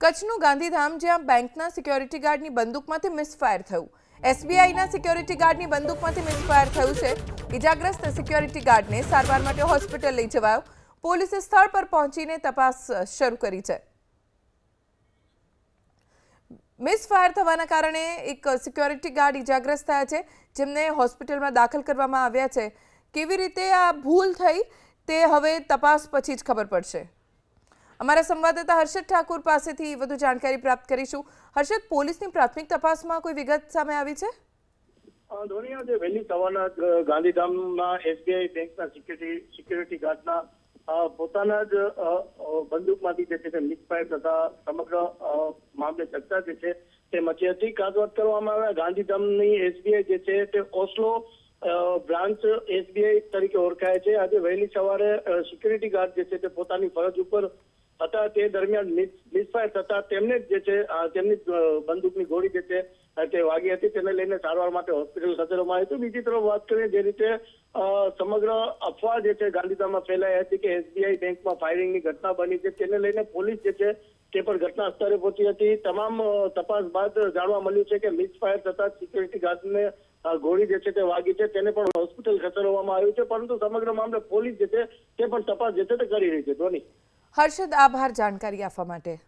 કચ્છનું ગાંધીધામ જ્યાં બેંકના સિક્યોરિટી ગાર્ડની બંદૂકમાંથી મિસફાયર થયું. એસબીઆઈના સિક્યોરિટી ગાર્ડની બંદૂકમાંથી મિસફાયર થયું છે. ઇજાગ્રસ્ત સિક્યોરિટી ગાર્ડને સારવાર માટે હોસ્પિટલ લઈ જવાયો. પોલીસે સ્થળ પર પહોંચીને તપાસ શરૂ કરી છે. મિસફાયર થવાના કારણે એક સિક્યોરિટી ગાર્ડ ઇજાગ્રસ્ત થયા છે, જેમને હોસ્પિટલમાં દાખલ કરવામાં આવ્યા છે. કેવી રીતે આ ભૂલ થઈ તે હવે તપાસ પછી જ ખબર પડશે. અમારા સંવાદદાતા હર્ષદ ઠાકુર પાસેથી વધુ જાણકારી પ્રાપ્ત કરીશું. હર્ષદ, પોલીસની પ્રાથમિક તપાસમાં કોઈ વિગત સામે આવી છે? ધોની, આજે વહેલી સવારના ગાંધીધામના એસબીઆઈ બેંકના સિક્યુરિટી ગાર્ડના પોતાના જ બંદૂકમાંથી જે છે તે મિસફાયર થતા સમગ્ર મામલે ચર્ચા જે છે તે મચી હતી. ખાસ વાત કરવામાં આવે ગાંધીધામની એસબીઆઈ જે છે તે ઓસ્લો બ્રાન્ચ એસબીઆઈ તરીકે ઓળખાય છે. આજે વહેલી સવારે સિક્યુરિટી ગાર્ડ જે છે તે પોતાની ફરજ ઉપર હતા, તે દરમિયાન મિસફાયર થતા તેમને જે છે તેમની બંદૂકની ગોળી જે છે તે વાગી હતી. તેને લઈને સારવાર માટે હોસ્પિટલ ખસેડવામાં આવી હતું. બીજી તરફ વાત કરીએ, જે રીતે સમગ્ર અફવા જે છે ગાંધીધામમાં ફેલાઈ હતી કે એસબીઆઈ બેંકમાં ફાયરિંગની ઘટના બની છે, તેને લઈને પોલીસ જે છે તે પણ ઘટના સ્થળે પહોંચી હતી. તમામ તપાસ બાદ જાણવા મળ્યું છે કે મિસફાયર થતા સિક્યુરિટી ગાર્ડને ગોળી જે છે તે વાગી છે, તેને પણ હોસ્પિટલ ખસેડવામાં આવ્યું છે. પરંતુ સમગ્ર મામલે પોલીસ જે છે તે પણ તપાસ જે છે તે કરી રહી છે. ધોની, હર્ષદ, આભાર જાણકારી આપવા માટે.